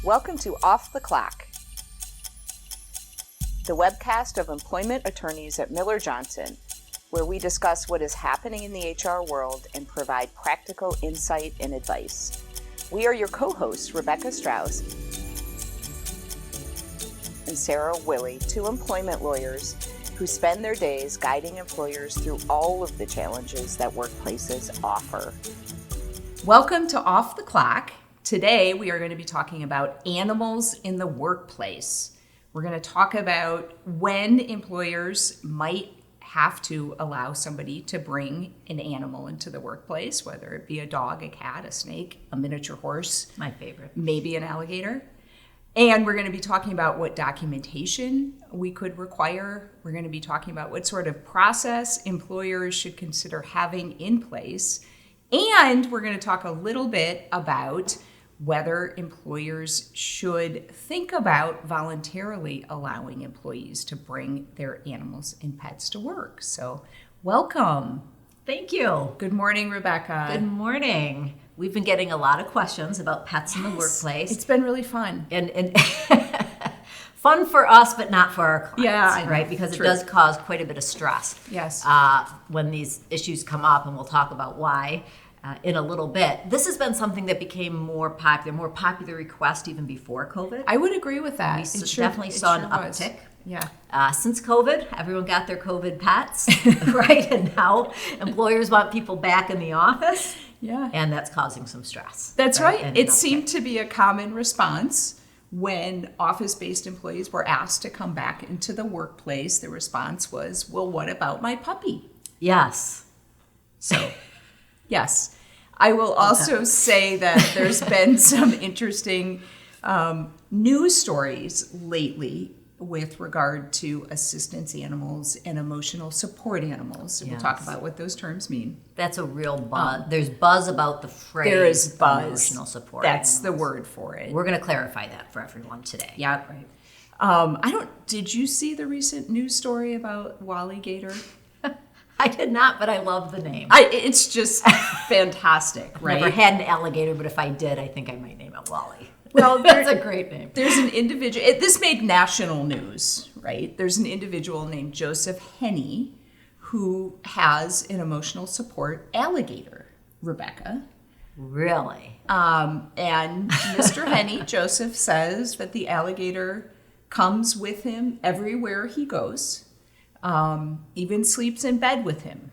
Welcome to Off the Clock, the webcast of employment attorneys at Miller Johnson, where we discuss what is happening in the HR world and provide practical insight and advice. We are your co-hosts, Rebecca Strauss and Sarah Willey, two employment lawyers who spend their days guiding employers through all of the challenges that workplaces offer. Welcome to Off the Clock. Today, we are going to be talking about animals in the workplace. We're going to talk about when employers might have to allow somebody to bring an animal into the workplace, whether it be a dog, a cat, a snake, a miniature horse. My favorite. Maybe an alligator. And we're going to be talking about what documentation we could require. We're going to be talking about what sort of process employers should consider having in place. And we're going to talk a little bit about whether employers should think about voluntarily allowing employees to bring their animals and pets to work. So, welcome. Thank you. Good morning, Rebecca. Good morning. We've been getting a lot of questions about pets in the workplace. It's been really fun. And fun for us, but not for our clients, Yeah, right? Because true. It does cause quite a bit of stress. Yes. When these issues come up, and we'll talk about why in a little bit. This has been something that became more popular request even before COVID. I would agree with that. We definitely saw an was. uptick. Yeah. Since COVID, everyone got their COVID pets, right? And now employers want people back in the office. Yeah. And that's causing some stress. That's right. And It seemed to be a common response when office-based employees were asked to come back into the workplace. The response was, well, what about my puppy? Yes. So, yes. I will also say that there's been some interesting news stories lately with regard to assistance animals and emotional support animals. So We'll talk about what those terms mean. That's a real buzz. There's buzz about the phrase There is buzz. Emotional support. That's animals. the word for it. We're going to clarify that for everyone today. Yeah. Right. Did you see the recent news story about Alligator? I did not, but I love the name. It's just fantastic, right? Never had an alligator, but if I did, I think I might name it Wally. Well, That's a great name. There's an individual, this made national news, right? There's an individual named Joseph Henney who has an emotional support alligator, Rebecca. Really? And Mr. Henney, Joseph, says that the alligator comes with him everywhere he goes. Even sleeps in bed with him.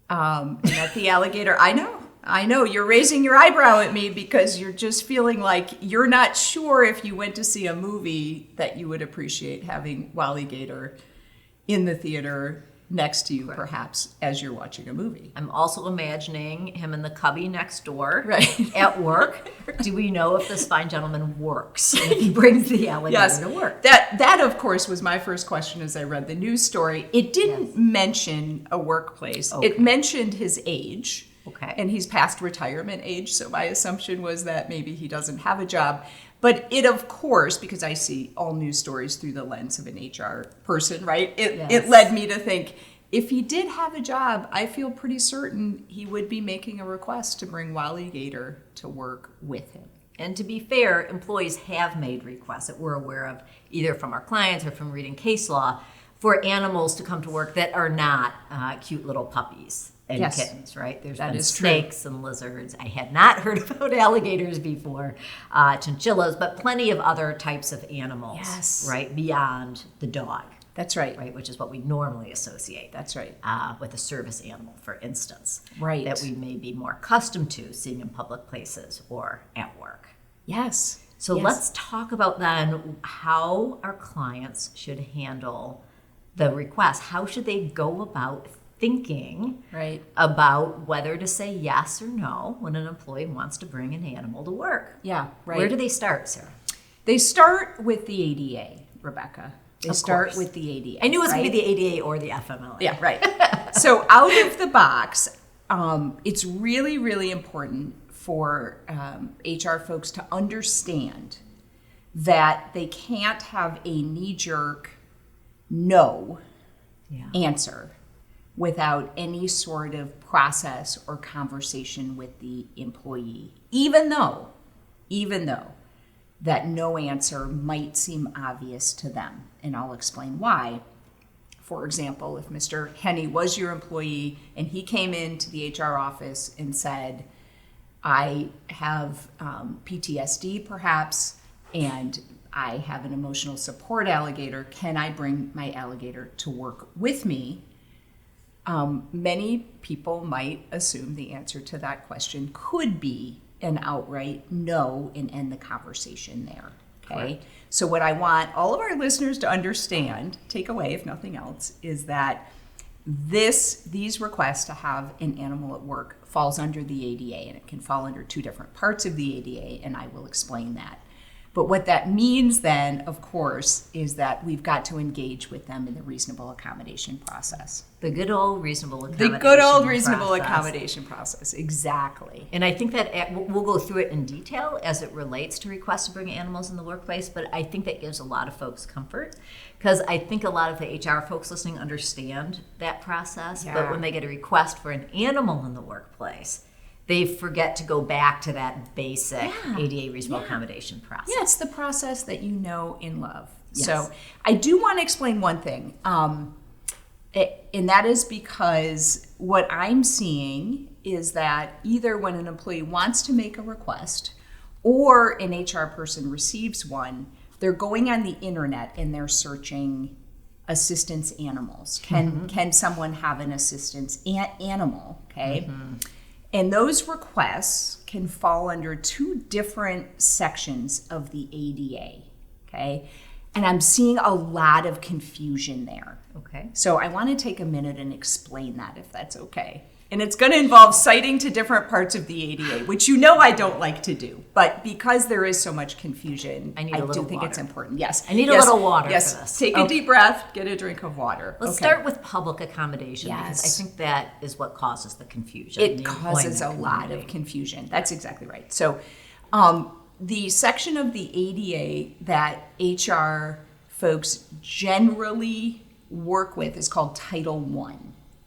And that the alligator, I know, you're raising your eyebrow at me because you're just feeling like you're not sure if you went to see a movie that you would appreciate having Alligator in the theater next to you, perhaps, as you're watching a movie. I'm also imagining him in the cubby next door Right. at work. Do we know if this fine gentleman works and if he brings the alligator to work? That, of course, was my first question as I read the news story. It didn't mention a workplace. Okay. It mentioned his age. Okay. And he's past retirement age, so my assumption was that maybe he doesn't have a job. But it, of course, because I see all news stories through the lens of an HR person, right? It led me to think, if he did have a job, I feel pretty certain he would be making a request to bring Alligator to work with him. And to be fair, employees have made requests that we're aware of, either from our clients or from reading case law, for animals to come to work that are not cute little puppies and kittens, right? There's been snakes and lizards. I had not heard about alligators before, chinchillas, but plenty of other types of animals, right, beyond the dog. That's right. Right, which is what we normally associate. That's right. With a service animal, for instance. Right. That we may be more accustomed to seeing in public places or at work. Yes. So let's talk about then how our clients should handle the request. How should they go about thinking about whether to say yes or no when an employee wants to bring an animal to work? Yeah, right. Where do they start, Sarah? They start with the ADA, Rebecca. They start with the ADA. I knew it was going to be the ADA or the FMLA. Yeah, right. So out of the box, it's really, really important for HR folks to understand that they can't have a knee-jerk no answer without any sort of process or conversation with the employee, even though that no answer might seem obvious to them. And I'll explain why. For example, if Mr. Henney was your employee and he came into the HR office and said, I have PTSD perhaps, and I have an emotional support alligator, can I bring my alligator to work with me? Many people might assume the answer to that question could be an outright no and end the conversation there. Okay. Correct. So what I want all of our listeners to understand, take away if nothing else, is that these requests to have an animal at work falls under the ADA, and it can fall under two different parts of the ADA, and I will explain that. But what that means then, of course, is that we've got to engage with them in the reasonable accommodation process. The good old reasonable accommodation The good old reasonable accommodation process, exactly. And I think that we'll go through it in detail as it relates to requests to bring animals in the workplace, but I think that gives a lot of folks comfort, because I think a lot of the HR folks listening understand that process, but when they get a request for an animal in the workplace, they forget to go back to that basic ADA reasonable accommodation process. Yeah, it's the process that you know and love. Yes. So I do want to explain one thing, and that is because what I'm seeing is that either when an employee wants to make a request or an HR person receives one, they're going on the internet and they're searching assistance animals. Can someone have an assistance animal? Okay. Mm-hmm. And those requests can fall under two different sections of the ADA, okay? And I'm seeing a lot of confusion there. Okay. So I want to take a minute and explain that, if that's okay. And it's going to involve citing to different parts of the ADA, which you know I don't like to do. But because there is so much confusion, I do think it's important. Yes. I need a little water for this. Take a deep breath, get a drink of water. Let's start with public accommodation, because I think that is what causes the confusion. It causes a lot of confusion. That's exactly right. So the section of the ADA that HR folks generally work with is called Title I.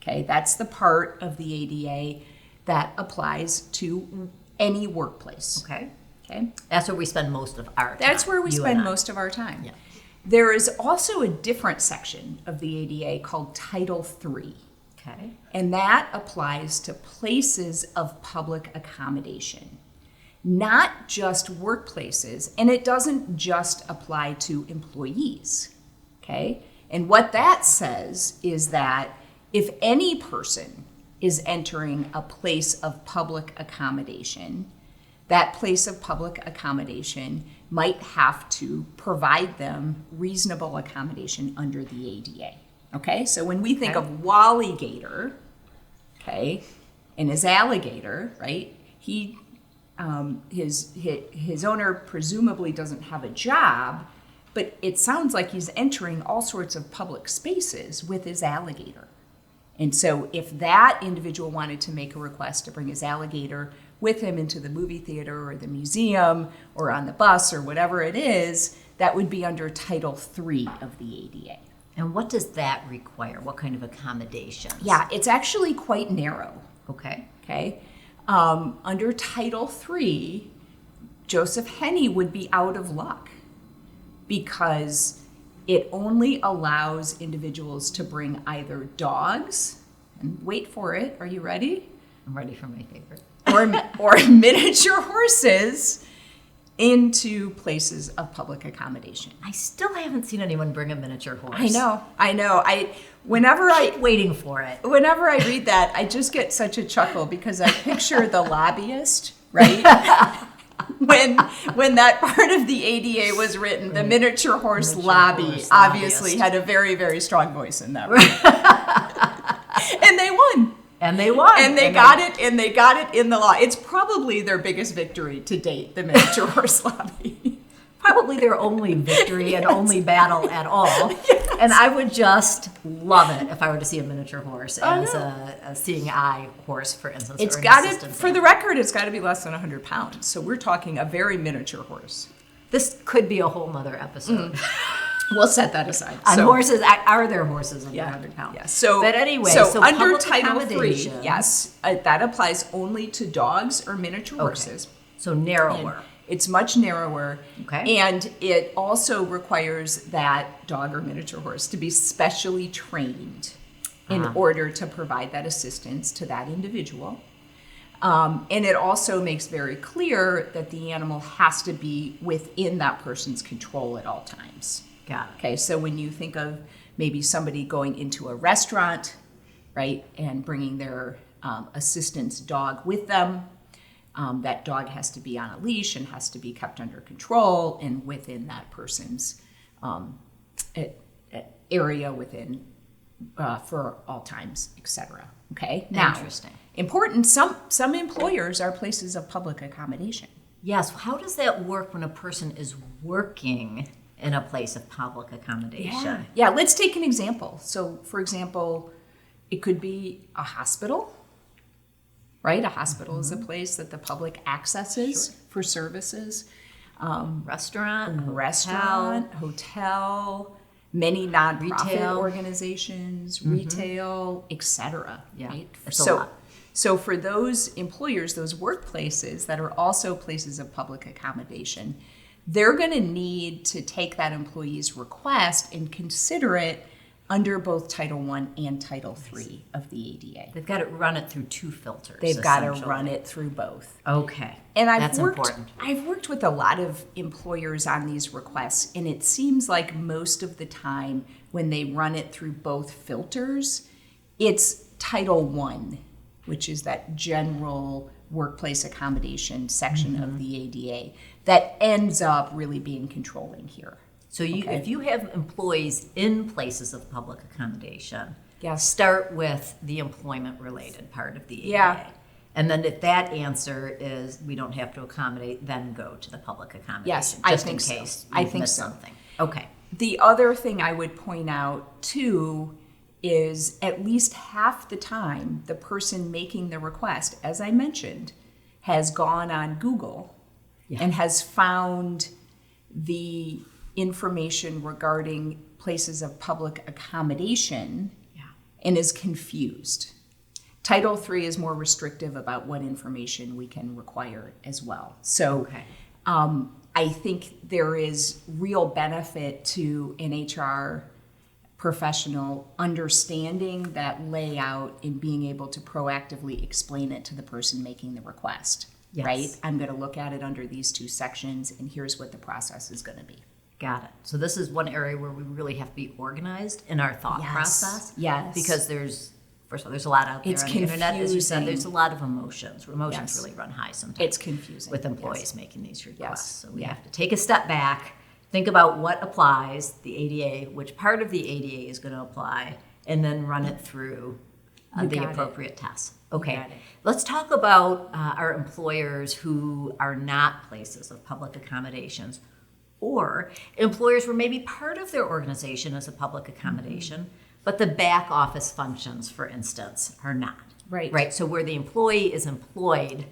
Okay, that's the part of the ADA that applies to any workplace. Okay. Okay. That's where we spend most of our time. That's where we spend most of our time. Yeah. There is also a different section of the ADA called Title III. Okay. And that applies to places of public accommodation, not just workplaces, and it doesn't just apply to employees. Okay. And what that says is that if any person is entering a place of public accommodation, that place of public accommodation might have to provide them reasonable accommodation under the ADA. Okay, so when we think of Alligator, okay, and his alligator, right? His owner presumably doesn't have a job, but it sounds like he's entering all sorts of public spaces with his alligator. And so if that individual wanted to make a request to bring his alligator with him into the movie theater or the museum or on the bus or whatever it is, that would be under Title III of the ADA. And what does that require? What kind of accommodations? Yeah, it's actually quite narrow. Okay. Okay. Under Title III, Joseph Henney would be out of luck because it only allows individuals to bring either dogs, and wait for it, are you ready? I'm ready for my favorite. Or miniature horses into places of public accommodation. I still haven't seen anyone bring a miniature horse. I know. Keep waiting for it. Whenever I read that, I just get such a chuckle because I picture the lobbyist, right? when that part of the ADA was written, the miniature horse lobby obviously had a very, very strong voice in that. And they won. And they won. And they got it in the law. It's probably their biggest victory to date, the miniature horse lobby. Probably their only victory and only battle at all. Yes. And I would just love it if I were to see a miniature horse as a seeing eye horse, for instance. It's got it, for the record, it's got to be less than 100 pounds. So we're talking a very miniature horse. This could be a whole nother episode. We'll set that aside. Horses, are there horses under 100 pounds? Yeah. But anyway, so under Title III, yes, that applies only to dogs or miniature horses. So narrower. It's much narrower. Okay. And it also requires that dog or miniature horse to be specially trained in order to provide that assistance to that individual. And it also makes very clear that the animal has to be within that person's control at all times. Got it. Okay, so when you think of maybe somebody going into a restaurant, right, and bringing their assistant's dog with them, that dog has to be on a leash and has to be kept under control and within that person's area within for all times, etc. Okay. Now, Interesting. Important. Some employers are places of public accommodation. Yes. How does that work when a person is working in a place of public accommodation? Yeah. Let's take an example. So, for example, it could be a hospital. Right? A hospital is a place that the public accesses for services. Restaurant, Hotel, many nonprofit Retail. organizations, retail, etc. Yeah, Right? it's a lot. So for those employers, those workplaces that are also places of public accommodation, they're going to need to take that employee's request and consider it under both Title I and Title III of the ADA. They've got to run it through two filters. They've got to essentially. run it through both. Okay. And That's important. I've worked with a lot of employers on these requests, and it seems like most of the time when they run it through both filters, it's Title I, which is that general workplace accommodation section of the ADA, that ends up really being controlling here. So if you have employees in places of public accommodation, Yes. start with the employment-related part of the ADA. Yeah. And then if that answer is we don't have to accommodate, then go to the public accommodation. Yes, I just think in so. case I you've think missed so. something. Okay. The other thing I would point out, too, is at least half the time the person making the request, as I mentioned, has gone on Google and has found the information regarding places of public accommodation and is confused. Title III is more restrictive about what information we can require as well. So I think there is real benefit to an HR professional understanding that layout and being able to proactively explain it to the person making the request. Yes. Right? I'm going to look at it under these two sections, and here's what the process is going to be. Got it. So this is one area where we really have to be organized in our thought process. Yes. Because first of all, there's a lot out there It's on the internet. As you said, confusing. there's a lot of emotions. Emotions Yes. really run high sometimes. It's confusing. with employees making these requests. Yes. So we Yeah. have to take a step back, think about what applies, the ADA, which part of the ADA is going to apply, and then run it through You the got it. appropriate tests. got Okay, it. let's talk about our employers who are not places of public accommodations, or employers where maybe part of their organization is a public accommodation, but the back office functions, for instance, are not. Right. Right. So where the employee is employed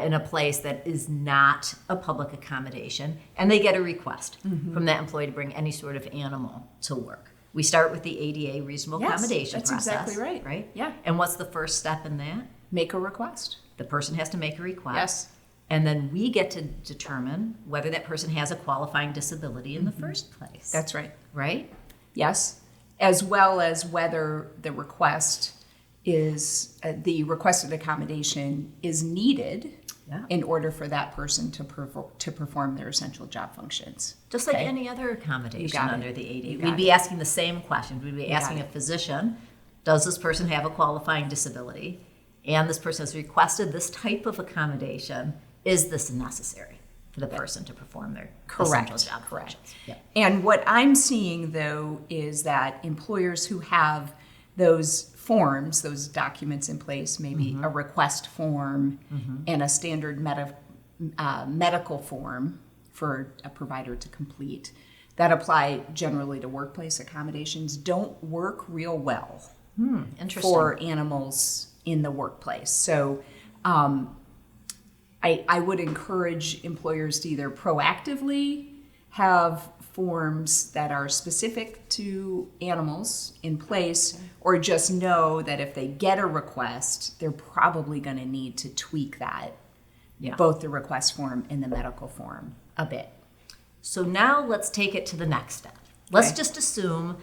in a place that is not a public accommodation, and they get a request from that employee to bring any sort of animal to work. We start with the ADA reasonable Yes, accommodation that's process. exactly right. Right? Yeah. And what's the first step in that? Make a request. The person has to make a request. Yes. And then we get to determine whether that person has a qualifying disability in the first place. That's right. right? Yes. As well as whether the request is, the requested accommodation is needed in order for that person to perform their essential job functions. Just like Okay. any other accommodation got it. under the ADA. You We'd got be it. asking the same questions. We'd be asking a it. physician, does this person have a qualifying disability? And this person has requested this type of accommodation. Is this necessary for the person to perform their essential job functions? Yep. And what I'm seeing, though, is that employers who have those forms, those documents in place, maybe a request form and a standard medical form for a provider to complete, that apply generally to workplace accommodations, don't work real well Interesting. for animals in the workplace. So I would encourage employers to either proactively have forms that are specific to animals in place, or just know that if they get a request, they're probably going to need to tweak that both the request form and the medical form a bit. So now let's take it to the next step. Let's just assume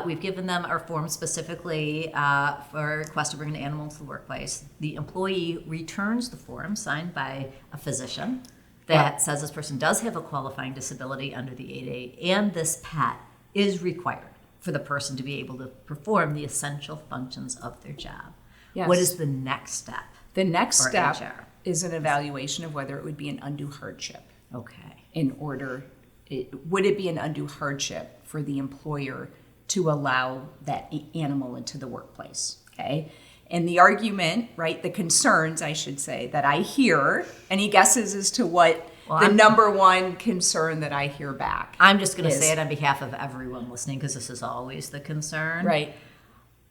we've given them our form specifically for a request to bring an animal to the workplace. The employee returns the form signed by a physician that says this person does have a qualifying disability under the 8A, and this pet is required for the person to be able to perform the essential functions of their job. Yes. What is the next step? The next for step HR? is an evaluation of whether it would be an undue hardship. Okay. Would it be an undue hardship for the employer to allow that animal into the workplace? Okay. And the argument, right, the concerns, I should say, that I hear, any guesses as to what number one concern that I hear back? I'm just going to say it on behalf of everyone listening, because this is always the concern. Right.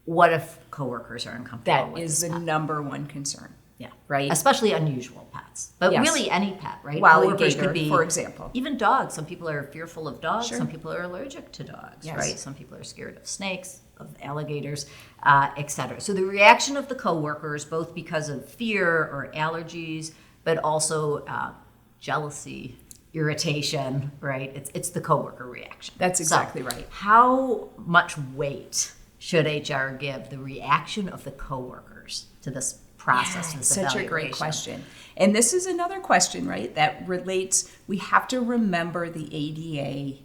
What if coworkers are uncomfortable That with is this the pet? number one concern. Yeah. Right. Especially unusual pets. But Yes. really any pet, right? Alligator, Coworkers could be, for example. even dogs. Some people are fearful of dogs. Sure. Some people are allergic to dogs, Yes. right? Some people are scared of snakes, of alligators, etc. So the reaction of the coworkers, both because of fear or allergies, but also jealousy, irritation, right? It's the coworker reaction. That's exactly right. How much weight should HR give the reaction of the coworkers to this process? Yeah, this such a great evaluation? question. And this is another question, right, that relates, we have to remember the ADA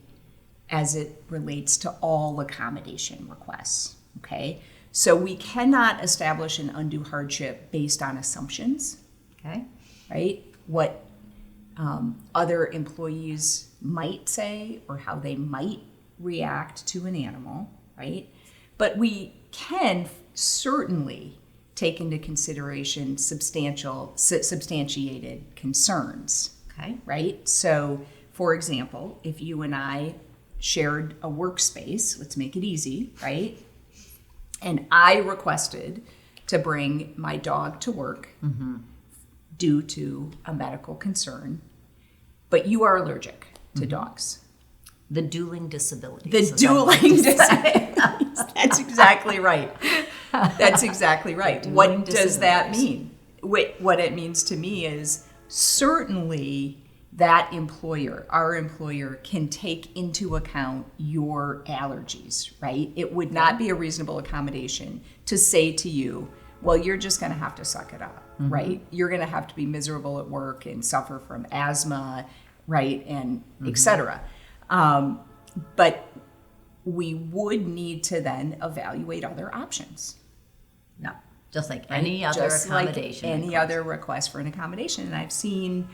as it relates to all accommodation requests, okay? So we cannot establish an undue hardship based on assumptions, Okay. right? What other employees might say or how they might react to an animal, right? But we can certainly take into consideration substantiated concerns, Okay. right? So, for example, if you and I shared a workspace, let's make it easy, right? And I requested to bring my dog to work due to a medical concern, but you are allergic to dogs. The dueling disabilities. The as I like dueling to say. disabilities. That's exactly right. That's exactly right. What Dueling does that disabilities. mean? What it means to me is certainly that employer, our employer, can take into account your allergies, right? It would not be a reasonable accommodation to say to you, well, you're just going to have to suck it up, right? You're going to have to be miserable at work and suffer from asthma, right? And et cetera. But we would need to then evaluate other options. No. Just like Right? any other Just like accommodation. any request. other request for an accommodation. And I've seen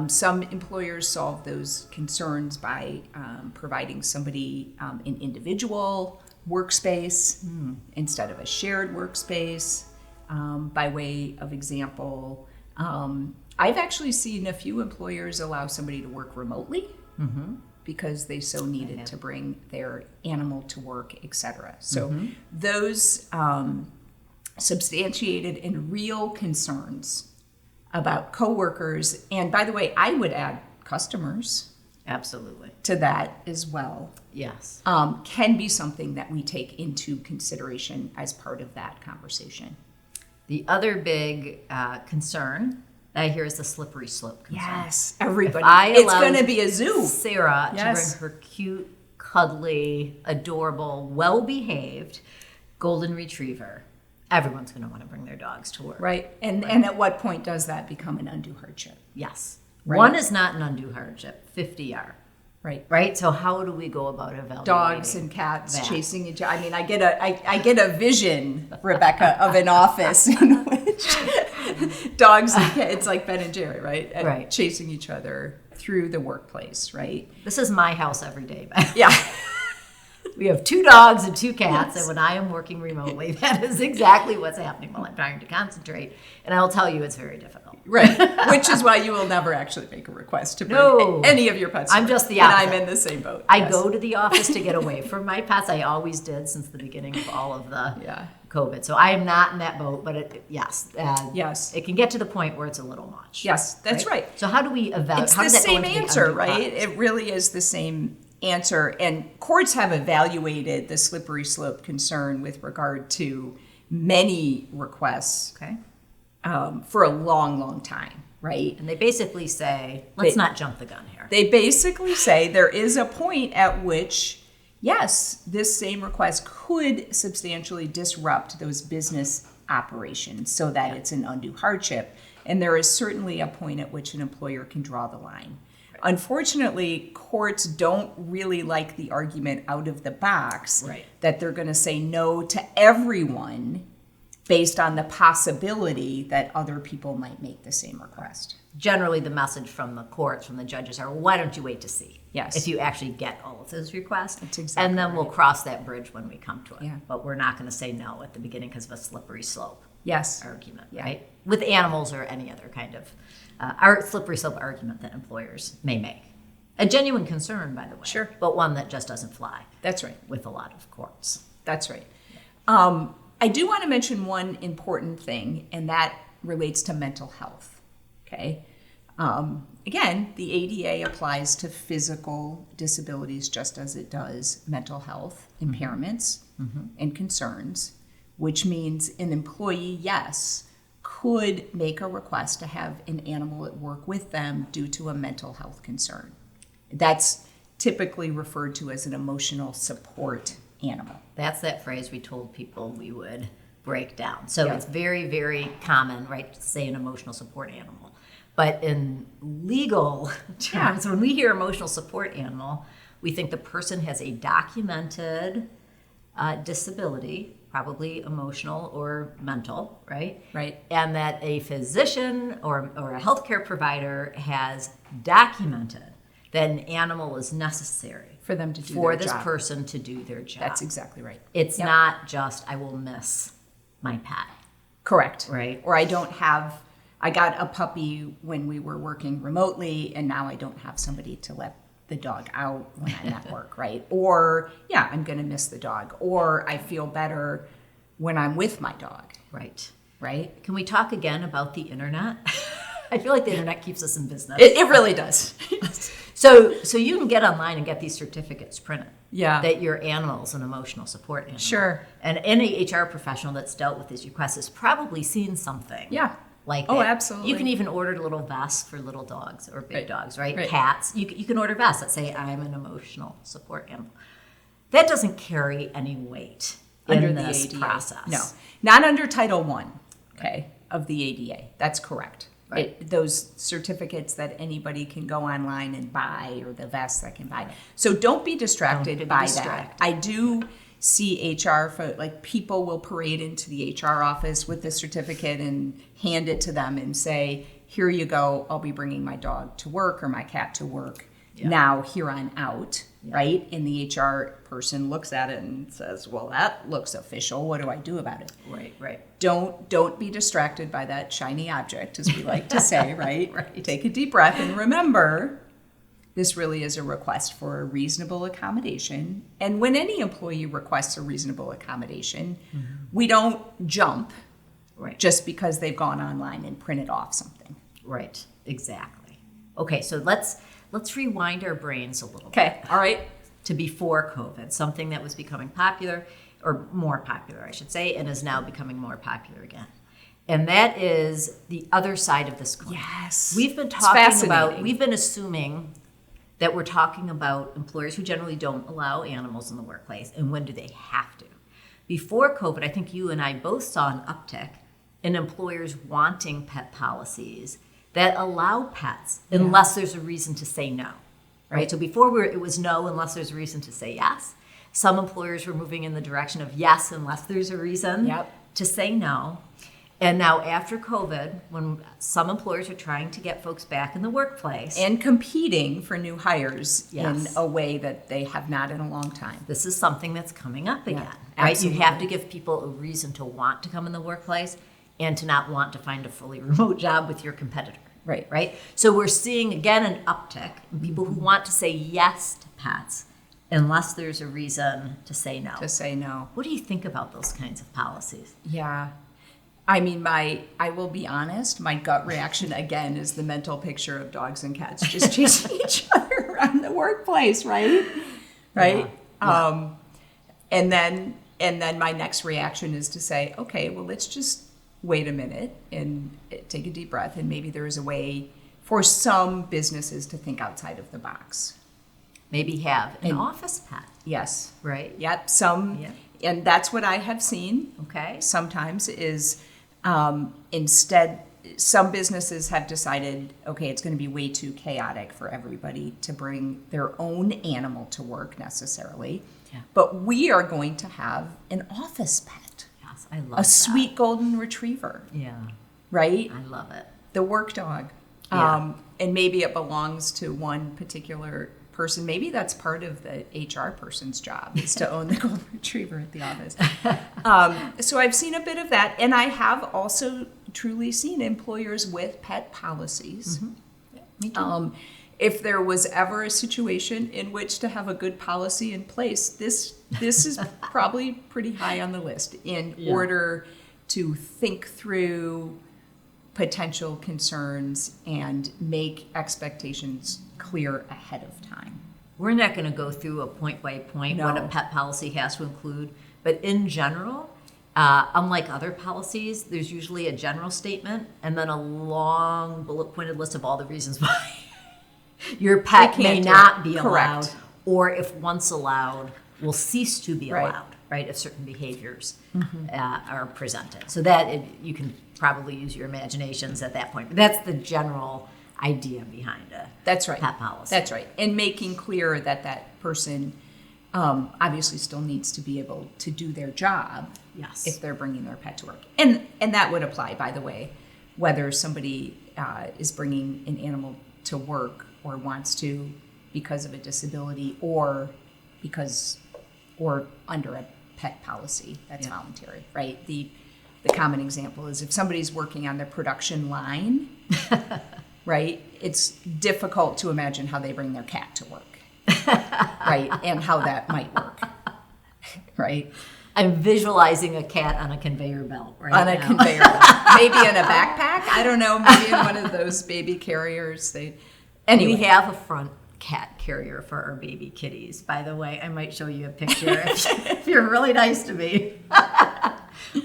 some employers solve those concerns by providing somebody an individual workspace instead of a shared workspace. By way of example, I've actually seen a few employers allow somebody to work remotely because they so needed to bring their animal to work, etc. So those substantiated and real concerns about coworkers, and by the way, I would add customers Absolutely. to that as well, Yes. can be something that we take into consideration as part of that conversation. The other big concern that I hear is the slippery slope concern. Yes, everybody. If I It's allow going to be a zoo. Sarah Yes. to bring her cute, cuddly, adorable, well-behaved golden retriever, everyone's going to want to bring their dogs to work. Right. And at what point does that become an undue hardship? Yes. Right. One is not an undue hardship. 50 are. Right. Right? So how do we go about evaluating Dogs and cats that? chasing each other. I mean, I get a vision, Rebecca, of an office in which dogs and cats, it's like Ben and Jerry, right? And Right. chasing each other through the workplace, right? This is my house every day. Yeah. We have 2 dogs and 2 cats, and when I am working remotely, that is exactly what's happening while I'm trying to concentrate. And I'll tell you, it's very difficult. Right. Which is why you will never actually make a request to bring No. any of your pets to I'm work. just the And opposite. I'm in the same boat. I Yes. go to the office to get away from my pets. I always did since the beginning of all of the Yeah. COVID. So I am not in that boat, but yes, Yes. it can get to the point where it's a little much. Yes, that's right. So how do we evaluate? It's how the does that go same into the answer, undue right? hardship? It really is the same answer. And courts have evaluated the slippery slope concern with regard to many requests Okay. for a long, long time, right? And they basically say, let's not jump the gun here. They basically say there is a point at which, yes, this same request could substantially disrupt those business operations so that it's an undue hardship. And there is certainly a point at which an employer can draw the line. Unfortunately, courts don't really like the argument out of the box that they're going to say no to everyone based on the possibility that other people might make the same request. Generally, the message from the courts, from the judges are, why don't you wait to see if you actually get all of those requests? That's exactly and then we'll cross that bridge when we come to it. Yeah. But we're not going to say no at the beginning because of a slippery slope argument, Yeah. right? With animals or any other kind of slippery slope argument that employers may make. A genuine concern, by the way. Sure. But one that just doesn't fly. That's right. With a lot of courts. That's right. I do want to mention one important thing, and that relates to mental health. Okay. Again, the ADA applies to physical disabilities just as it does mental health impairments and concerns, which means an employee, yes, could make a request to have an animal at work with them due to a mental health concern. That's typically referred to as an emotional support animal. That's that phrase we told people we would break down. So it's very, very common, right, to say an emotional support animal. But in legal terms, when we hear emotional support animal, we think the person has a documented disability, probably emotional or mental, right? Right. And that a physician or a healthcare provider has documented that an animal is necessary for them to do for their this job. person to do their job. That's exactly right. It's not just I will miss my pet. Correct. Right. Or I got a puppy when we were working remotely, and now I don't have somebody to let the dog out when I'm at work, right? Or, I'm going to miss the dog. Or I feel better when I'm with my dog. Right. Right? Can we talk again about the internet? I feel like the internet keeps us in business. It really does. So you can get online and get these certificates printed. Yeah. That your animal's an emotional support animal. Sure. And any HR professional that's dealt with these requests has probably seen something. Yeah. Like Oh, that. absolutely. You can even order little vests for little dogs or big dogs, right? Right. Cats. You can order vests that say, I'm an emotional support animal. That doesn't carry any weight Under in the this ADA. process. No. Not under Title I, of the ADA. That's correct. Right. Those certificates that anybody can go online and buy, or the vests that can buy. So don't be distracted by that. I do see HR for people will parade into the HR office with the certificate and hand it to them and say, here you go, I'll be bringing my dog to work or my cat to work now here on out, right? And the HR person looks at it and says, well, that looks official. What do I do about it? Right. Don't be distracted by that shiny object, as we like to say, right? Take a deep breath and remember, this really is a request for a reasonable accommodation. And when any employee requests a reasonable accommodation, we don't jump just because they've gone online and printed off something. Right, exactly. Okay, so let's rewind our brains a little bit. Okay, all right. To before COVID, something that was becoming popular, or more popular, I should say, and is now becoming more popular again. And that is the other side of this coin. Yes. We've been assuming that we're talking about employers who generally don't allow animals in the workplace, and when do they have to? Before COVID, I think you and I both saw an uptick in employers wanting pet policies that allow pets unless there's a reason to say no, right? So before it was no unless there's a reason to say yes. Some employers were moving in the direction of yes unless there's a reason to say no. And now after COVID, when some employers are trying to get folks back in the workplace. And competing for new hires in a way that they have not in a long time. This is something that's coming up again, right? Absolutely. You have to give people a reason to want to come in the workplace and to not want to find a fully remote job with your competitor. Right. So we're seeing, again, an uptick in people who want to say yes to pets unless there's a reason to say no. What do you think about those kinds of policies? Yeah. I mean, I will be honest, my gut reaction again is the mental picture of dogs and cats just chasing each other around the workplace, right? And then my next reaction is to say, okay, well, let's just wait a minute and take a deep breath, and maybe there is a way for some businesses to think outside of the box. Maybe have an office pet. Yes. Right. Yep. Yeah. And that's what I have seen. Okay. Sometimes is instead, some businesses have decided, okay, it's going to be way too chaotic for everybody to bring their own animal to work necessarily. Yeah. But we are going to have an office pet, Yes, I love a that. sweet golden retriever, Yeah, right? I love it. The work dog. Yeah. And maybe it belongs to one particular person. Maybe that's part of the HR person's job, is to own the golden retriever at the office. So I've seen a bit of that. And I have also truly seen employers with pet policies. Mm-hmm. Yeah, me too. If there was ever a situation in which to have a good policy in place, this is probably pretty high on the list in order to think through potential concerns and make expectations clear ahead of time. We're not going to go through a point by point what a No. pet policy has to include, but in general, unlike other policies, there's usually a general statement and then a long bullet pointed list of all the reasons why your pet They may can't do not it. be Correct. allowed, or if once allowed, will cease to be Right. allowed, right, if certain behaviors are presented. So that you can probably use your imaginations at that point, but that's the general idea behind a That's right. pet policy. That's right. And making clear that that person obviously still needs to be able to do their job Yes. if they're bringing their pet to work. And that would apply, by the way, whether somebody is bringing an animal to work or wants to because of a disability or under a pet policy that's voluntary, right? The common example is if somebody's working on the production line, right? It's difficult to imagine how they bring their cat to work, right? And how that might work, right? I'm visualizing a cat on a conveyor belt right On a now. conveyor belt. Maybe in a backpack. I don't know. Maybe in one of those baby carriers. Anyway. We have a front cat carrier for our baby kitties. By the way, I might show you a picture if you're really nice to me.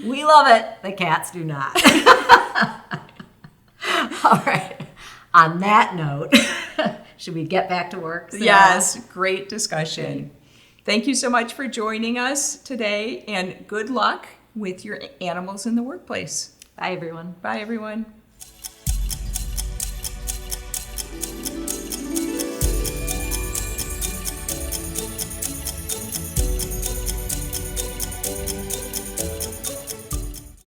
We love it. The cats do not. All right. On that note, should we get back to work? Sarah? Yes, great discussion. Thank you so much for joining us today, and good luck with your animals in the workplace. Bye, everyone. Bye, everyone.